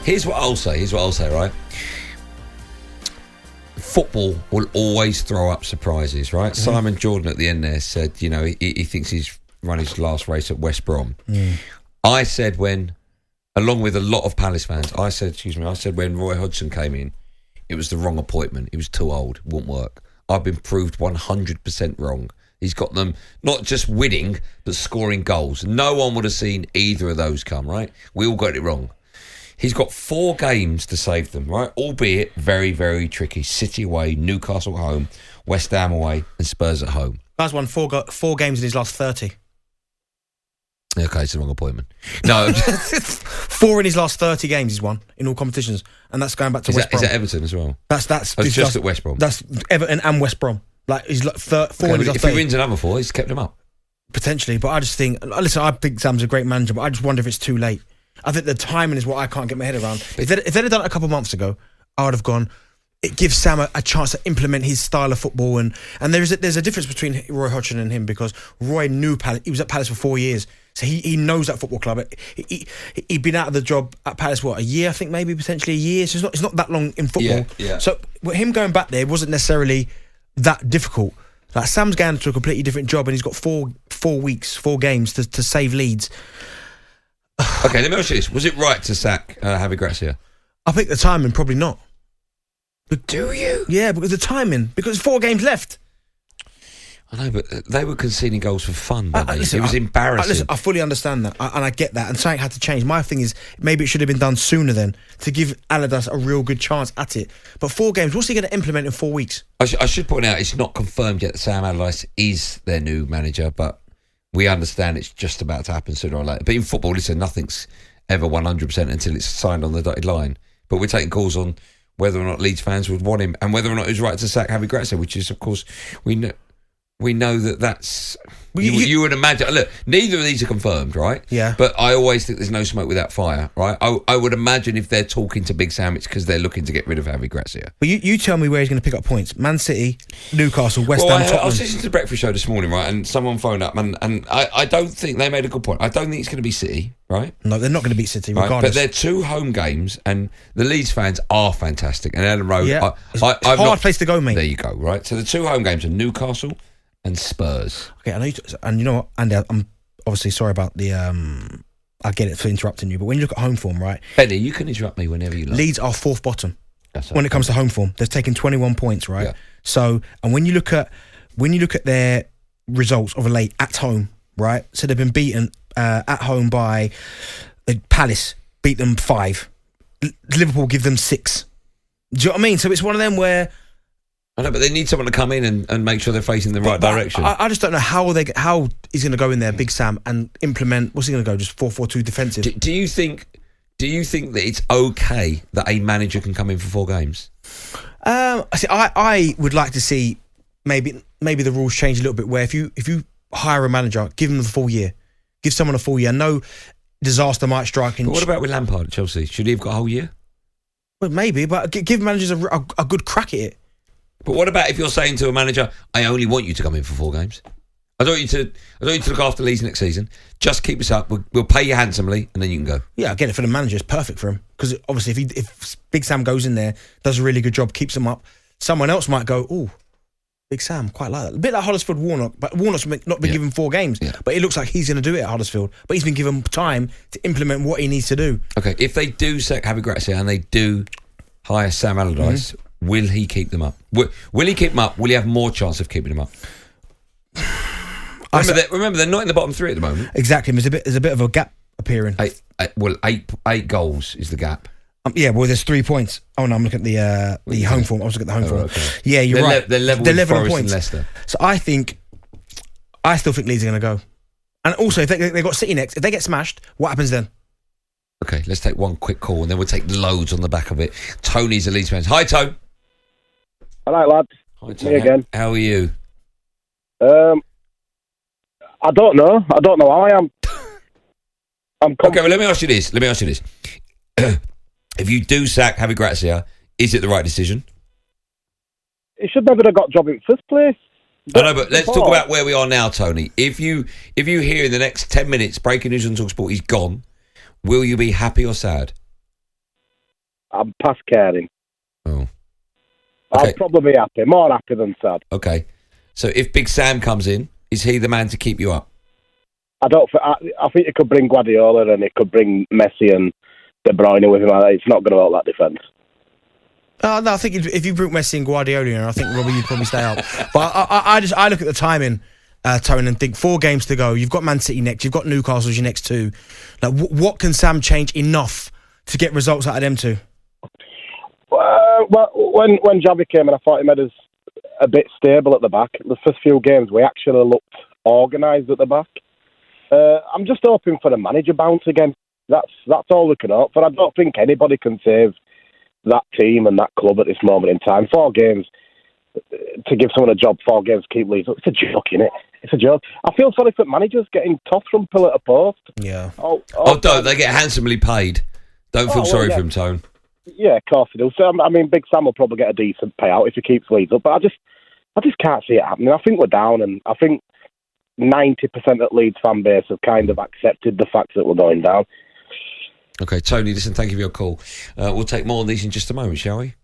Here's what I'll say, right? Football will always throw up surprises, right? Mm-hmm. Simon Jordan at the end there said, you know, he thinks he's run his last race at West Brom. I said along with a lot of Palace fans, I said when Roy Hodgson came in, it was the wrong appointment. He was too old, wouldn't work. I've been proved 100% wrong. He's got them not just winning, but scoring goals. No one would have seen either of those come, right? We all got it wrong. He's got 4 games to save them, right? Albeit very, very tricky. City away, Newcastle home, West Ham away, and Spurs at home. Guy's won 4 games in his last 30. Okay, it's the wrong appointment. No. 4 in his last 30 games he's won in all competitions. And that's going back to West Brom. Is that Everton as well? That's just at West Brom. That's Everton and West Brom. Like, he's like 4 in his last 30. If he wins another 4, he's kept them up. Potentially, but I just think... Listen, I think Sam's a great manager, but I just wonder if it's too late. I think the timing is what I can't get my head around. If they'd have done it a couple of months ago, I would have gone... It gives Sam a chance to implement his style of football, and there's a difference between Roy Hodgson and him, because Roy knew Palace. He was at Palace for 4 years, so he knows that football club. He'd been out of the job at Palace a year, I think, maybe potentially a year. So it's not that long in football. Yeah. So him going back there wasn't necessarily that difficult. Like, Sam's going to a completely different job, and he's got 4 games to save Leeds. Okay, let me ask you this: was it right to sack Javi Gracia? I think the timing probably not. But do you? Yeah, because the timing. Because 4 games left. I know, but they were conceding goals for fun, didn't they? It was embarrassing. Listen, I fully understand that, and I get that, and something had to change. My thing is, maybe it should have been done sooner then, to give Allardyce a real good chance at it. But 4 games, what's he going to implement in 4 weeks? I should point out, it's not confirmed yet that Sam Allardyce is their new manager, but we understand it's just about to happen sooner or later. But in football, listen, nothing's ever 100% until it's signed on the dotted line. But we're taking calls on whether or not Leeds fans would want him, and whether or not it was right to sack Javi Gracia, which is, of course, we know that's... You would imagine... Look, neither of these are confirmed, right? Yeah. But I always think there's no smoke without fire, right? I would imagine if they're talking to Big Sam, it's because they're looking to get rid of Javi Gracia. But you tell me where he's going to pick up points. Man City, Newcastle, West Ham, Tottenham. I was listening to the breakfast show this morning, right, and someone phoned up, and I don't think... They made a good point. I don't think it's going to be City, right? No, they're not going to beat City, regardless. Right? But they're 2 home games, and the Leeds fans are fantastic. And Ellen Road... Yeah. It's a hard place to go, mate. There you go, right? So the 2 home games are Newcastle and Spurs. Okay, I know and you know what, Andy, I'm obviously sorry about the... I get it for interrupting you, but when you look at home form, right... Benny, you can interrupt me whenever you like. Leeds are 4th bottom when it comes to home form. They've taken 21 points, right? Yeah. So, and when you look at their results of late at home, right? So they've been beaten at home by Palace, beat them 5. Liverpool give them 6. Do you know what I mean? So it's one of them where... I know, but they need someone to come in and make sure they're facing the right direction. I just don't know how he's going to go in there, Big Sam, and implement. What's he going to go? Just 4-4-2 defensive. Do you think that it's okay that a manager can come in for 4 games? I would like to see maybe the rules change a little bit. Where if you hire a manager, give them the full year. Give someone a full year. No disaster might strike. But what about with Lampard at Chelsea? Should he have got a whole year? Well, maybe, but give managers a good crack at it. But what about if you're saying to a manager, I only want you to come in for 4 games. I don't want you to look after Leeds next season. Just keep us up. We'll pay you handsomely, and then you can go. Yeah, I get it. For the manager, it's perfect for him, because obviously if Big Sam goes in there, does a really good job, keeps them up, someone else might go, oh, Big Sam, quite like that. A bit like Huddersfield Warnock, but Warnock's not been given 4 games. Yeah. But it looks like he's going to do it at Huddersfield. But he's been given time to implement what he needs to do. Okay, if they do sack Javi Gracia and they do hire Sam Allardyce, will he keep them up? Will he keep them up? Will he have more chance of keeping them up? Remember, they're not in the bottom 3 at the moment. Exactly. There's a bit of a gap appearing. 8 goals is the gap. Yeah, well, there's 3 points. Oh no, I'm looking at the home form. I was looking at the home form. Okay. Yeah, you're right. They're level with Forest and Leicester. So I still think Leeds are going to go. And also, if they got City next, if they get smashed, what happens then? Okay, let's take one quick call, and then we'll take loads on the back of it. Tony's a Leeds fan. Hi, Tone. Hello, lads. Hi, Tone. Me again. How are you? I don't know how I am. Okay, well, let me ask you this. If you do sack Javi Gracia, is it the right decision? He should never have got a job in the first place. I know, but let's talk about where we are now, Tony. If you hear in the next 10 minutes breaking news on talkSPORT he's gone, will you be happy or sad? I'm past caring. Oh. I'll probably be happy, more happy than sad. Okay. So if Big Sam comes in, is he the man to keep you up? I think it could bring Guardiola and it could bring Messi and De Bruyne with him. It's not going to help that defence. No, I think if you brought Messi and Guardiola in, I think, Robbie, you'd probably stay up. But I look at the timing, Tone, and think 4 games to go. You've got Man City next. You've got Newcastle as your next 2. Like, what can Sam change enough to get results out of them 2? Well, when Javi came in, I thought he made us a bit stable at the back. The first few games, we actually looked organised at the back. I'm just hoping for a manager bounce again. That's all we can hope for. I don't think anybody can save that team and that club at this moment in time. 4 games to give someone a job, 4 games to keep Leeds. It's a joke, innit? It's a joke. I feel sorry for managers getting tossed from pillar to post. Yeah. Don't. They get handsomely paid. Don't feel sorry for him, Tone. Yeah, of course they do. So, I mean, Big Sam will probably get a decent payout if he keeps Leeds up. But I just can't see it happening. I think we're down, and I think 90% of Leeds fan base have kind of accepted the fact that we're going down. Okay, Tony, listen, thank you for your call. We'll take more on these in just a moment, shall we?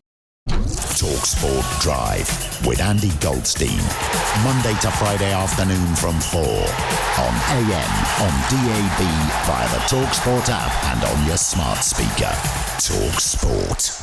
talkSPORT Drive with Andy Goldstein. Monday to Friday afternoon from 4 on AM, on DAB, via the talkSPORT app and on your smart speaker. talkSPORT.